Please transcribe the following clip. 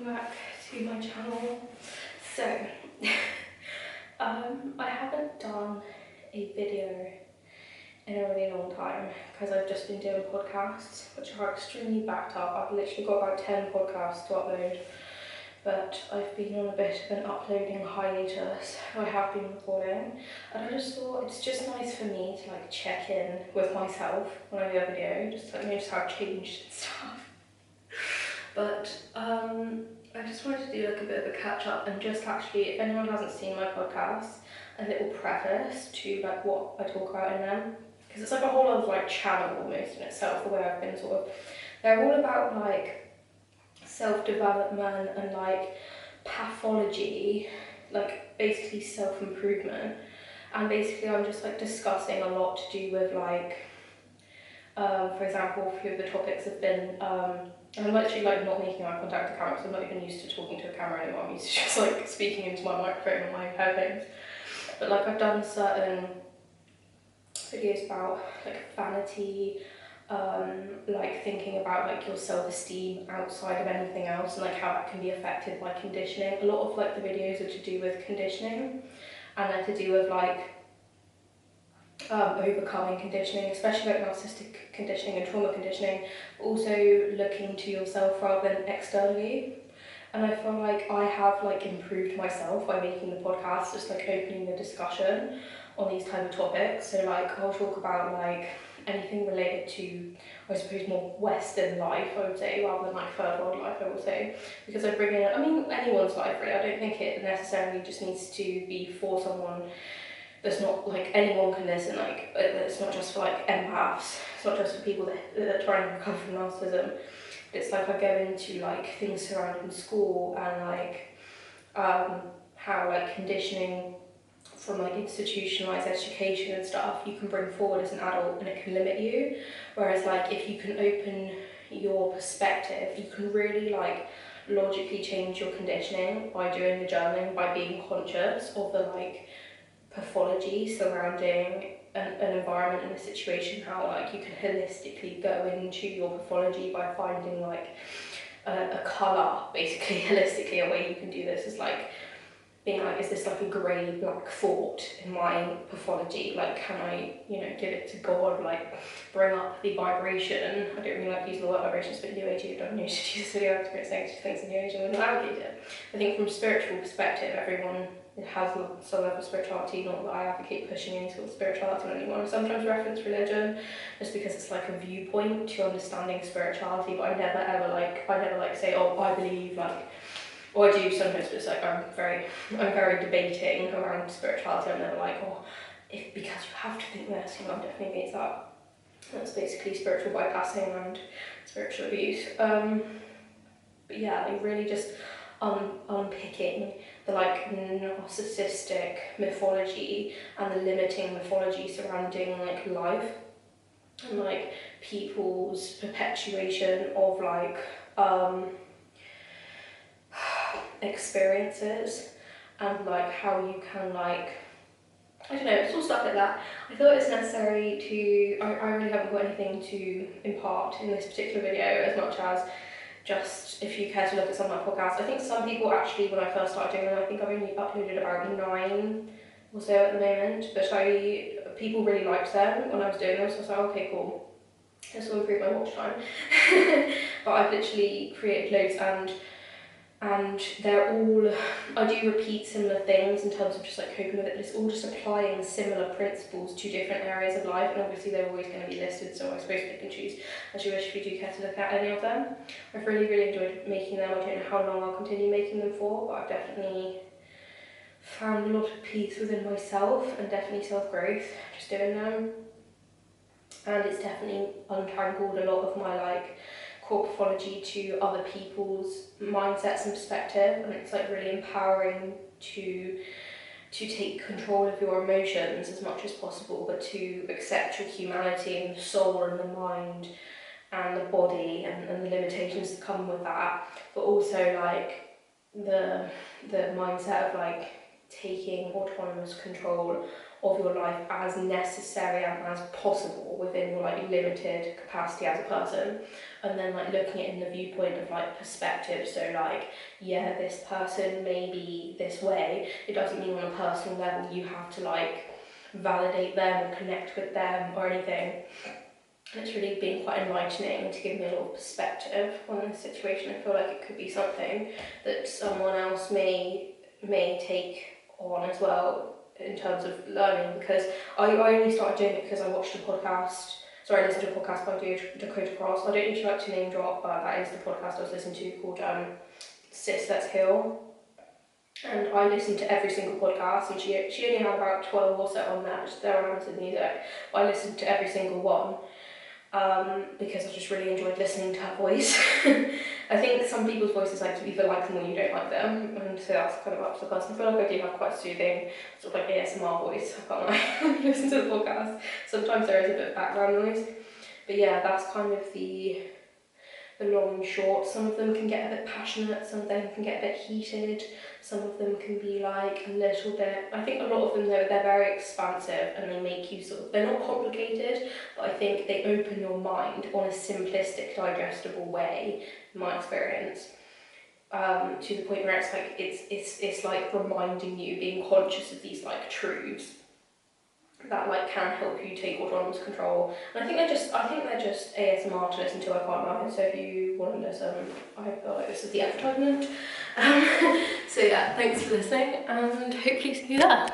welcome back to my channel. So, I haven't done a video in a really long time because I've just been doing podcasts, which are extremely backed up. I've literally got about 10 podcasts to upload, but I've been on a bit of an uploading hiatus. I have been recording, and I just thought it's just nice for me to like check in with myself when I do a video, just to notice how I've changed and stuff. But I just wanted to do like a bit of a catch up and just actually, if anyone hasn't seen my podcast, a little preface to like what I talk about in them, because it's like a whole other like channel almost in itself, the way I've been sort of, they're all about like self-development and like pathology, like basically self-improvement, and basically I'm just like discussing a lot to do with like, for example, a few of the topics have been, and I'm actually like not making eye contact with the camera, so I'm not even used to talking to a camera anymore. I'm used to just like speaking into my microphone and my headphones. But like I've done certain videos about like vanity, like thinking about like your self-esteem outside of anything else, and like how that can be affected by conditioning. A lot of like the videos are to do with conditioning, and they're to do with like overcoming conditioning, especially like narcissistic conditioning and trauma conditioning, but also looking to yourself rather than externally. And I feel like I have like improved myself by making the podcast, just like opening the discussion on these type of topics. So like I'll talk about like anything related to, I suppose, more Western life, I would say, rather than like third world life, I would say, because I bring in, I mean, anyone's life really. I don't think it necessarily just needs to be for someone. There's not like anyone can listen, like it's not just for like empaths, it's not just for people that are trying to recover from narcissism. It's like I go into like things surrounding school and like how like conditioning from like institutionalized education and stuff you can bring forward as an adult and it can limit you, whereas like if you can open your perspective, you can really like logically change your conditioning by doing the journaling, by being conscious of the like pathology surrounding an environment and a situation, how like you can holistically go into your pathology by finding like a colour, basically holistically. A way you can do this is like being like, is this like a grey black thought in my pathology, like can I, you know, give it to God, like bring up the vibration. I don't really like using the word vibrations, but New Age, I don't use to use this video, I've experienced negative things in New Age and wouldn't advocate it. I think from a spiritual perspective, everyone has some level of spirituality, not that I advocate pushing any sort of spirituality on anyone. I sometimes reference religion just because it's like a viewpoint to understanding spirituality, but I never ever say, oh, I believe like, or I do sometimes, but it's like I'm very debating around spirituality. I'm never like, oh, if because you have to think this, you know, I'm definitely against that. That's basically spiritual bypassing and spiritual abuse. But yeah, like really just unpicking the like narcissistic mythology and the limiting mythology surrounding like life and like people's perpetuation of like experiences, and like how you can like, I don't know, it's all stuff like that. I thought it's necessary to, I really haven't got anything to impart in this particular video as much as just if you care to look at some of my podcasts. I think some people actually, when I first started doing them, I think I've only uploaded about 9 or so at the moment, but people really liked them when I was doing them, so I was like, okay, cool, this will improve my watch time. But I've literally created loads, and they're all, I do repeat similar things in terms of just like coping with it, but it's all just applying similar principles to different areas of life, and obviously they're always going to be listed, so I suppose pick and choose as you wish if you do care to look at any of them. I've really enjoyed making them. I don't know how long I'll continue making them for, but I've definitely found a lot of peace within myself and definitely self-growth just doing them, and it's definitely untangled a lot of my like core pathology to other people's mindsets and perspective, and it's like really empowering to take control of your emotions as much as possible, but to accept your humanity and the soul and the mind and the body and the limitations that come with that, but also like the mindset of like taking autonomous control of your life as necessary and as possible within your like limited capacity as a person, and then like looking at it in the viewpoint of like perspective. So like, yeah, this person may be this way, it doesn't mean on a personal level you have to like validate them or connect with them or anything. And it's really been quite enlightening to give me a little perspective on this situation. I feel like it could be something that someone else may take on as well in terms of learning, because I only started doing it because I watched a podcast. Sorry, I listened to a podcast by Dakota Cross. I don't need to like to name drop, but that is the podcast I was listening to, called Sis Let's Heal. And I listened to every single podcast, and she only had about 12 or so on there, just they're on Amazon Music. But I listened to every single one. Because I just really enjoyed listening to her voice. I think some people's voices, like, you either like them or you don't like them, and so that's kind of up to the person. I feel like I do have quite a soothing sort of like ASMR voice. I can't lie, when you listen to the podcast. Sometimes there is a bit of background noise, but yeah, that's kind of the long and short. Some of them can get a bit passionate, some of them can get a bit heated, some of them can be like a little bit, I think a lot of them though, they're very expansive and they make you sort of, they're not complicated, but I think they open your mind on a simplistic, digestible way, in my experience, to the point where it's like, it's like reminding you, being conscious of these like truths that like can help you take autonomous control. And I think they're just ASMR to listen to, I can't lie. So if you want to listen, I feel like this is the advertisement. So yeah, thanks for listening, and hopefully see you there.